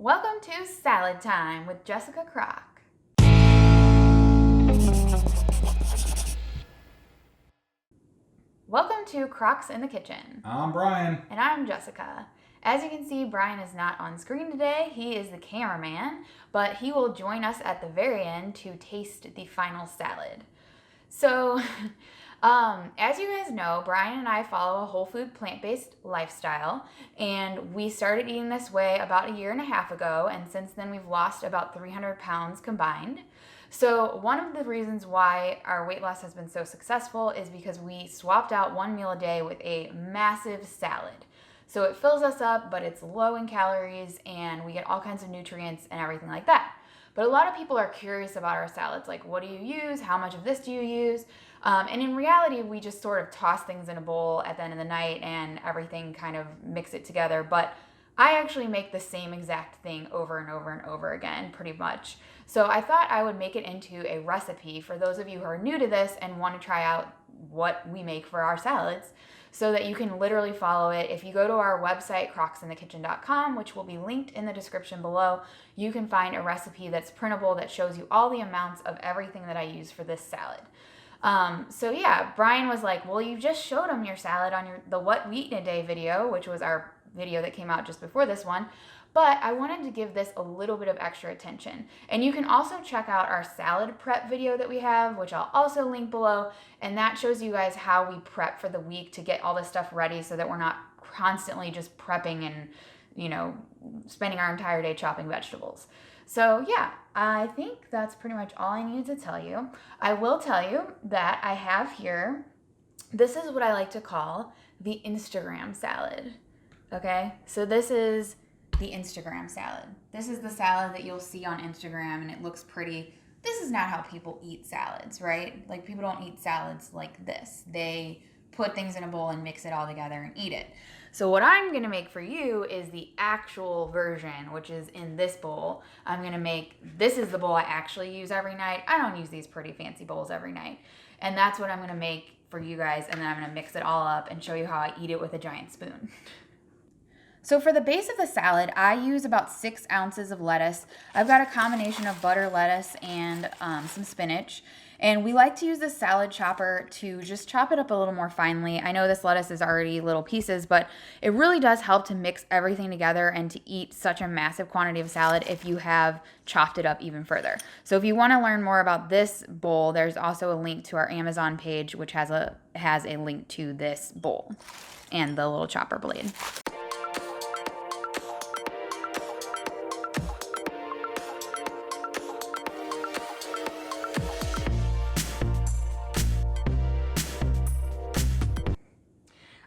Welcome to Salad Time with Jessica Crock. Welcome to Crocs in the Kitchen. I'm Brian. And I'm Jessica. As you can see, Brian is not on screen today. He is the cameraman, but he will join us at the very end to taste the final salad. So, as you guys know, Brian and I follow a whole food plant-based lifestyle, and we started eating this way about a year and a half ago, and since then we've lost about 300 pounds combined. So one of the reasons why our weight loss has been so successful is because we swapped out one meal a day with a massive salad. So it fills us up, but it's low in calories, and we get all kinds of nutrients and everything like that. But a lot of people are curious about our salads, like what do you use? How much of this do you use? And in reality, we just sort of toss things in a bowl at the end of the night and everything kind of mix it together. But I actually make the same exact thing over and over and over again, pretty much. So I thought I would make it into a recipe for those of you who are new to this and want to try out what we make for our salads, so that you can literally follow it. If you go to our website, crocsinthekitchen.com, which will be linked in the description below, you can find a recipe that's printable that shows you all the amounts of everything that I use for this salad. So yeah, Brian was like, well, you just showed him your salad on the What We Eat in a Day video, which was our video that came out just before this one. But I wanted to give this a little bit of extra attention. And you can also check out our salad prep video that we have, which I'll also link below. And that shows you guys how we prep for the week to get all this stuff ready so that we're not constantly just prepping and, spending our entire day chopping vegetables. So yeah, I think that's pretty much all I needed to tell you. I will tell you that I have here, this is what I like to call the Instagram salad. Okay, so this is the Instagram salad. This is the salad that you'll see on Instagram and it looks pretty. This is not how people eat salads, right? Like, people don't eat salads like this. They put things in a bowl and mix it all together and eat it. So what I'm gonna make for you is the actual version, which is in this bowl. This is the bowl I actually use every night. I don't use these pretty fancy bowls every night. And that's what I'm gonna make for you guys, and then I'm gonna mix it all up and show you how I eat it with a giant spoon. So for the base of the salad, I use about 6 ounces of lettuce. I've got a combination of butter lettuce and some spinach. And we like to use the salad chopper to just chop it up a little more finely. I know this lettuce is already little pieces, but it really does help to mix everything together and to eat such a massive quantity of salad if you have chopped it up even further. So if you want to learn more about this bowl, there's also a link to our Amazon page, which has a link to this bowl and the little chopper blade.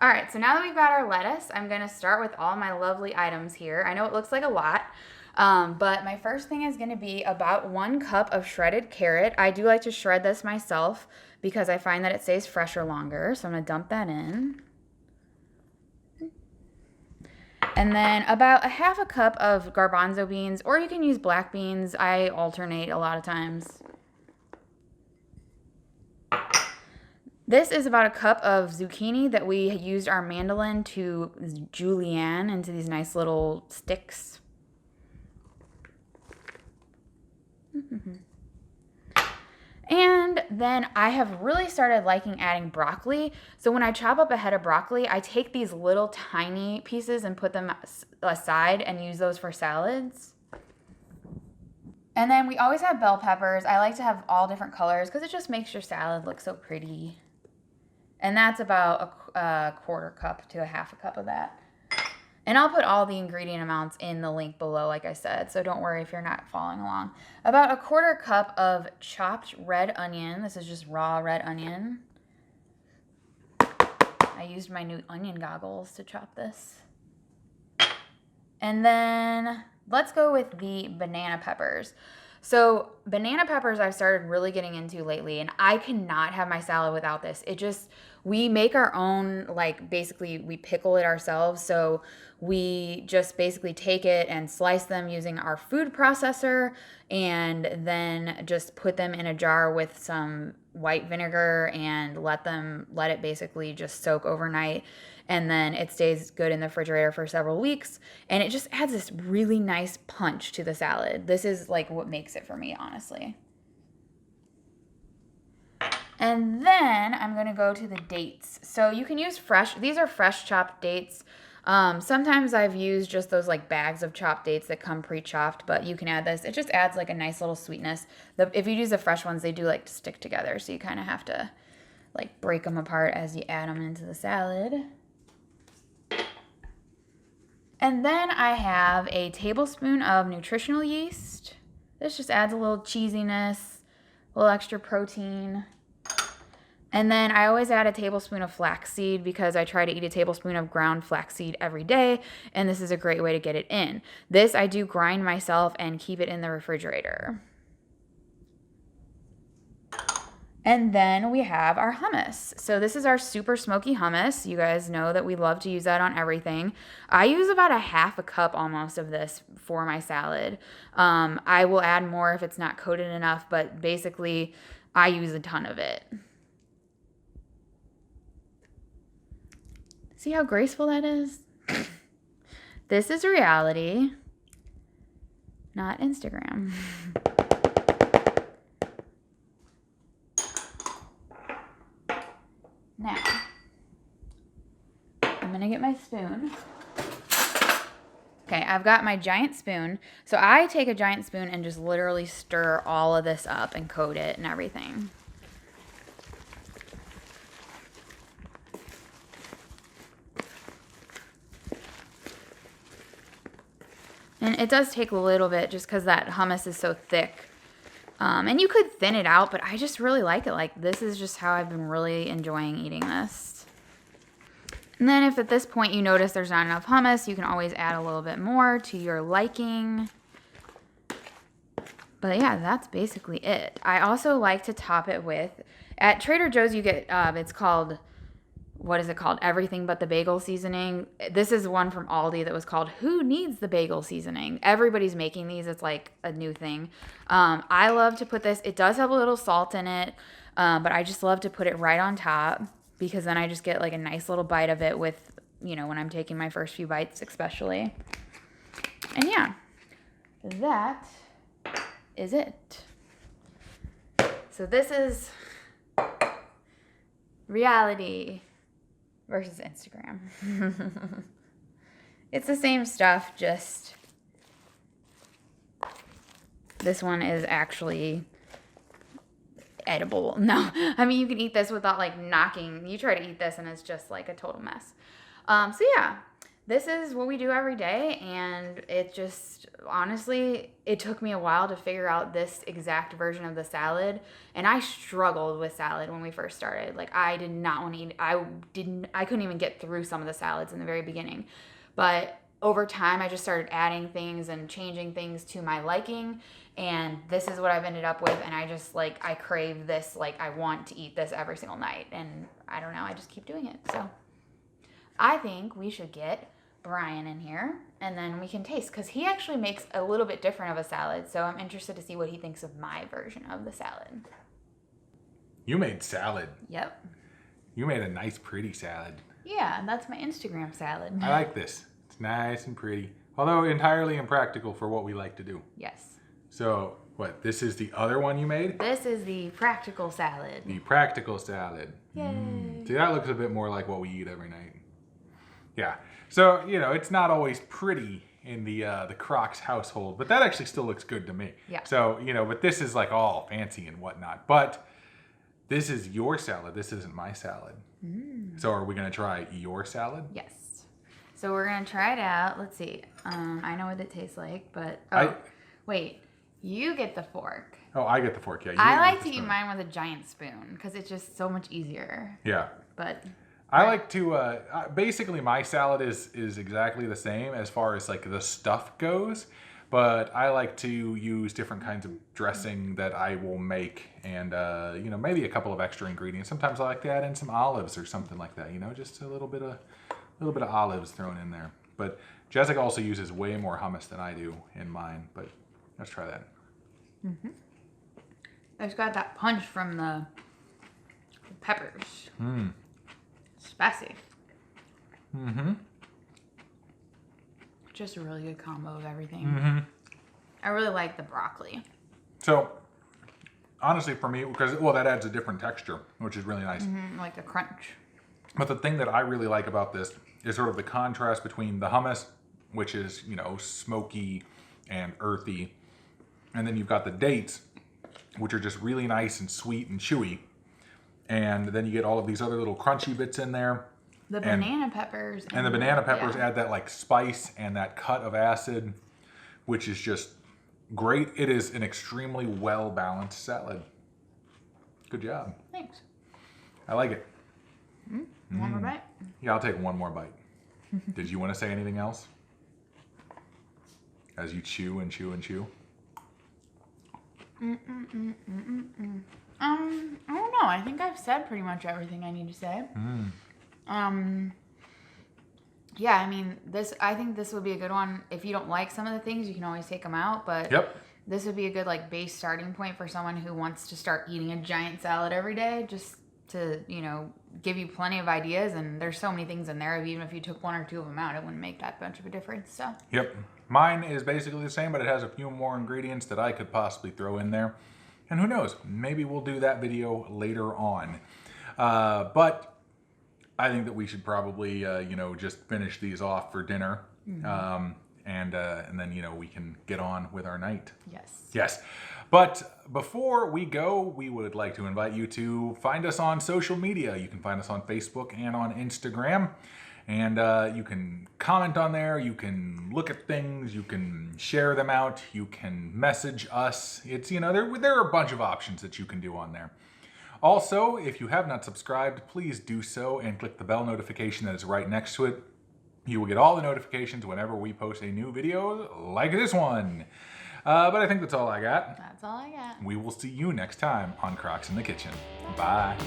All right, so now that we've got our lettuce, I'm gonna start with all my lovely items here. I know it looks like a lot, but my first thing is gonna be about 1 cup of shredded carrot. I do like to shred this myself because I find that it stays fresher longer, so I'm gonna dump that in. And then about a 1/2 cup of garbanzo beans, or you can use black beans. I alternate a lot of times. This is about a cup of zucchini that we used our mandolin to julienne into these nice little sticks. And then I have really started liking adding broccoli. So when I chop up a head of broccoli, I take these little tiny pieces and put them aside and use those for salads. And then we always have bell peppers. I like to have all different colors because it just makes your salad look so pretty. And that's about a 1/4 cup to a 1/2 cup of that. And I'll put all the ingredient amounts in the link below, like I said, so don't worry if you're not following along. About a 1/4 cup of chopped red onion. This is just raw red onion. I used my new onion goggles to chop this. And then let's go with the banana peppers. So banana peppers I've started really getting into lately, and I cannot have my salad without this. We make our own, basically we pickle it ourselves. So we just basically take it and slice them using our food processor and then just put them in a jar with some white vinegar and let it basically just soak overnight. and then it stays good in the refrigerator for several weeks, and it just adds this really nice punch to the salad. This is like what makes it for me, honestly. And then I'm going to go to the dates. So you can use fresh, these are fresh chopped dates. Sometimes I've used just those like bags of chopped dates that come pre-chopped, but you can add this. It just adds like a nice little sweetness. If you use the fresh ones, they do like to stick together. So you kind of have to like break them apart as you add them into the salad. And then I have a tablespoon of nutritional yeast. This just adds a little cheesiness, a little extra protein. And then I always add a tablespoon of flaxseed because I try to eat a tablespoon of ground flaxseed every day, and this is a great way to get it in. This I do grind myself and keep it in the refrigerator. And then we have our hummus. So this is our super smoky hummus. You guys know that we love to use that on everything. I use about a half a cup almost of this for my salad. I will add more if it's not coated enough, but basically I use a ton of it. See how graceful that is? This is reality, not Instagram. Now, I'm gonna get my spoon. Okay, I've got my giant spoon. So I take a giant spoon and just literally stir all of this up and coat it and everything. And it does take a little bit just because that hummus is so thick. And you could thin it out, but I just really like it. Like, this is just how I've been really enjoying eating this. And then if at this point you notice there's not enough hummus, you can always add a little bit more to your liking. But yeah, that's basically it. I also like to top it with, at Trader Joe's you get, it's called, what is it called? Everything But the Bagel Seasoning. This is one from Aldi that was called Who Needs the Bagel Seasoning? Everybody's making these. It's like a new thing. I love to put this. It does have a little salt in it, but I just love to put it right on top because then I just get like a nice little bite of it with, you know, when I'm taking my first few bites especially. And yeah, that is it. So this is reality versus Instagram. It's the same stuff, just this one is actually edible. No, I mean, you can eat this without like knocking. You try to eat this and it's just like a total mess. So yeah, this is what we do every day, and it just, honestly, it took me a while to figure out this exact version of the salad, and I struggled with salad when we first started. Like, I did not want to eat, I couldn't even get through some of the salads in the very beginning, but over time, I just started adding things and changing things to my liking, and this is what I've ended up with, and I just, like, I crave this, like, I want to eat this every single night, and I don't know, I just keep doing it, so I think we should get Brian in here, and then we can taste, because he actually makes a little bit different of a salad, so I'm interested to see what he thinks of my version of the salad. You made salad. Yep. You made a nice, pretty salad. Yeah, that's my Instagram salad. I like this. It's nice and pretty, although entirely impractical for what we like to do. Yes. So, what, this is the other one you made? This is the practical salad. The practical salad. Yay. See, that looks a bit more like what we eat every night. Yeah. So, you know, it's not always pretty in the Crocs household, but that actually still looks good to me. Yeah. So, you know, but this is like all fancy and whatnot. But this is your salad. This isn't my salad. So are we going to try your salad? Yes. So we're going to try it out. Let's see. I know what it tastes like, but... wait. You get the fork. Oh, I get the fork. Yeah. I like to eat mine with a giant spoon because it's just so much easier. Yeah. But... I like to, basically my salad is exactly the same as far as like the stuff goes, but I like to use different kinds of dressing that I will make and, you know, maybe a couple of extra ingredients. Sometimes I like to add in some olives or something like that, you know, just a little bit of olives thrown in there. But Jessica also uses way more hummus than I do in mine, but let's try that. Mm-hmm. It's got that punch from the peppers. Mmm. Spicy. Mm-hmm. Just a really good combo of everything. Mm-hmm. I really like the broccoli. So, honestly, for me, because well, that adds a different texture, which is really nice. Like the crunch. But the thing that I really like about this is sort of the contrast between the hummus, which is, you know, smoky and earthy, and then you've got the dates, which are just really nice and sweet and chewy. And then you get all of these other little crunchy bits in there. The banana peppers. And the banana peppers yeah. add that like spice and that cut of acid, which is just great. It is an extremely well-balanced salad. Good job. Thanks. I like it. One more bite? Yeah, I'll take one more bite. Did you want to say anything else? As you chew and chew and chew. I don't know. I think I've said pretty much everything I need to say. Yeah, I mean, I think this would be a good one. If you don't like some of the things, you can always take them out. But Yep. this would be a good like base starting point for someone who wants to start eating a giant salad every day, just to, you know, give you plenty of ideas. And there's so many things in there. Even if you took one or two of them out, it wouldn't make that much of a difference. So Yep. Mine is basically the same, but it has a few more ingredients that I could possibly throw in there. And who knows, maybe we'll do that video later on. But I think that we should probably, you know, just finish these off for dinner. And then, you know, we can get on with our night. yes. Yes. But before we go, we would like to invite you to find us on social media. You can find us on Facebook and on Instagram. And you can comment on there, you can look at things, you can share them out, you can message us. It's, you know, there are a bunch of options that you can do on there. Also, if you have not subscribed, please do so and click the bell notification that is right next to it. You will get all the notifications whenever we post a new video like this one. But I think that's all I got. That's all I got. We will see you next time on Crocs in the Kitchen. Bye.